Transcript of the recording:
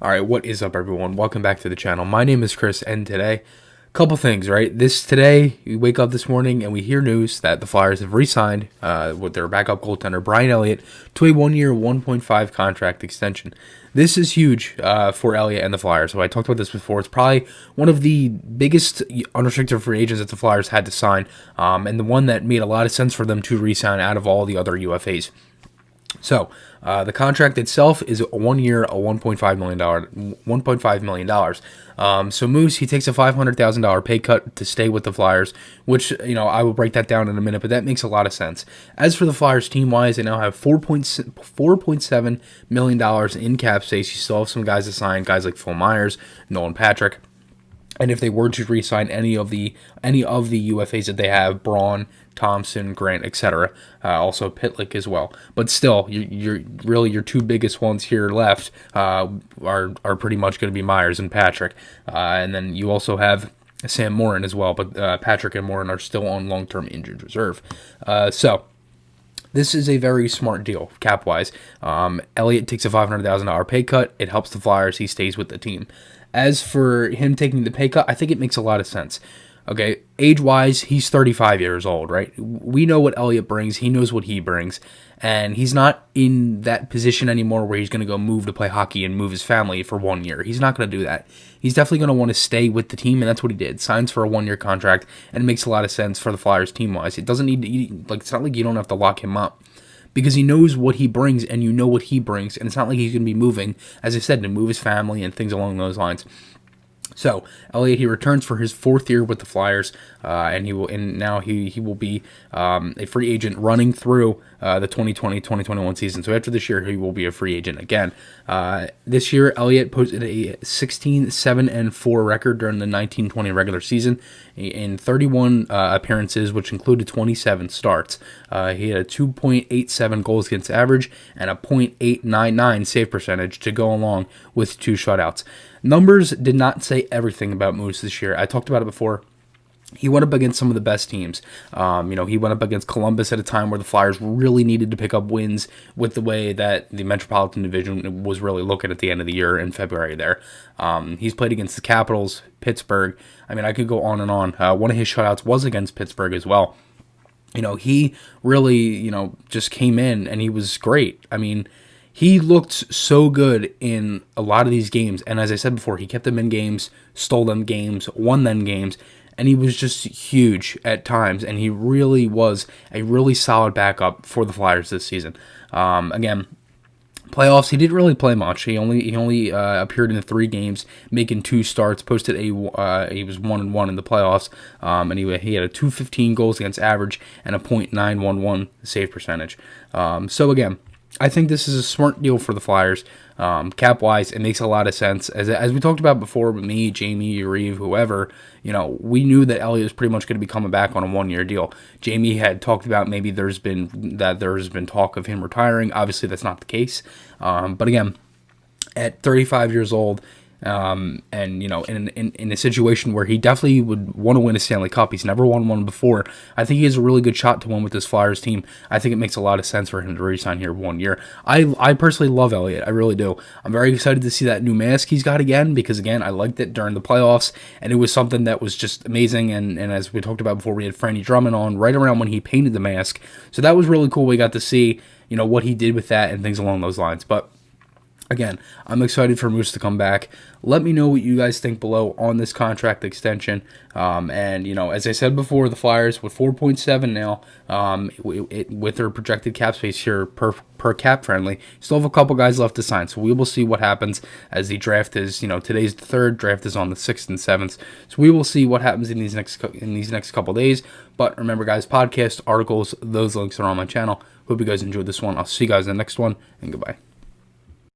Alright, what is up everyone? Welcome back to the channel. My name is Chris, and today, couple things, right? Today, we wake up this morning and we hear news that the Flyers have re-signed with their backup goaltender, Brian Elliott, to a 1-year, $1.5 contract extension. This is huge for Elliott and the Flyers. So I talked about this before. It's probably one of the biggest unrestricted free agents that the Flyers had to sign, and the one that made a lot of sense for them to re-sign out of all the other UFAs. So, the contract itself is a 1 year, a $1.5 million. So Moose, he takes a $500,000 pay cut to stay with the Flyers, which, I will break that down in a minute, but that makes a lot of sense. As for the Flyers team-wise, they now have $4.7 million in cap space. You still have some guys to sign, guys like Phil Myers, Nolan Patrick. And if they were to re-sign any of the UFAs that they have, Braun, Thompson, Grant, etc., also Pitlick as well. But still, your two biggest ones here left are pretty much going to be Myers and Patrick. And then you also have Sam Morin as well, but Patrick and Morin are still on long-term injured reserve. So this is a very smart deal, cap-wise. Elliott takes a $500,000 pay cut. It helps the Flyers. He stays with the team. As for him taking the pay cut, I think it makes a lot of sense. Okay, age-wise, he's 35 years old, right? We know what Elliott brings. He knows what he brings. And he's not in that position anymore where he's going to go move to play hockey and move his family for 1 year. He's not going to do that. He's definitely going to want to stay with the team, and that's what he did. Signs for a 1-year contract, and it makes a lot of sense for the Flyers team-wise. It doesn't need to, it's not like you don't have to lock him up, because he knows what he brings, and you know what he brings, and it's not like he's going to be moving, as I said, to move his family and things along those lines. So Elliott, he returns for his 4th year with the Flyers, and he will be a free agent running through the 2020-2021 season. So after this year, he will be a free agent again. This year, Elliott posted a 16-7-4 record during the 1920 regular season in 31 appearances, which included 27 starts. He had a 2.87 goals against average and a .899 save percentage to go along with 2 shutouts. Numbers did not say everything about Moose this year. I talked about it before. He went up against some of the best teams. He went up against Columbus at a time where the Flyers really needed to pick up wins with the way that the Metropolitan Division was really looking at the end of the year in February there. He's played against the Capitals, Pittsburgh. I could go on and on. One of his shutouts was against Pittsburgh as well. He really, just came in and he was great. He looked so good in a lot of these games, and as I said before, he kept them in games, stole them games, won them games, and he was just huge at times, and he really was a really solid backup for the Flyers this season. Again, playoffs, he didn't really play much. He only appeared in 3 games, making 2 starts. Posted he was 1-1 in the playoffs, and he had a 215 goals against average and a .911 save percentage. So again, I think this is a smart deal for the Flyers. Cap-wise, it makes a lot of sense. As we talked about before with me, Jamie, Reeve, whoever, we knew that Elliott was pretty much going to be coming back on a 1-year deal. Jamie had talked about maybe there's been talk of him retiring. Obviously, that's not the case. But again, at 35 years old, and in a situation where he definitely would want to win a Stanley Cup. He's never won one before. I think he has a really good shot to win with this Flyers team. I think it makes a lot of sense for him to re-sign here 1 year. I personally love Elliott. I really do. I'm very excited to see that new mask he's got again, because again, I liked it during the playoffs, and it was something that was just amazing. And as we talked about before, we had Franny Drummond on right around when he painted the mask, so that was really cool. We got to see what he did with that and things along those lines. But again, I'm excited for Moose to come back. Let me know what you guys think below on this contract extension. As I said before, the Flyers with 4.7 now, with their projected cap space here per cap friendly, still have a couple guys left to sign. So we will see what happens as the draft is. Today's the 3rd, draft is on the 6th and 7th. So we will see what happens in these next couple days. But remember, guys, podcast articles, those links are on my channel. Hope you guys enjoyed this one. I'll see you guys in the next one, and goodbye.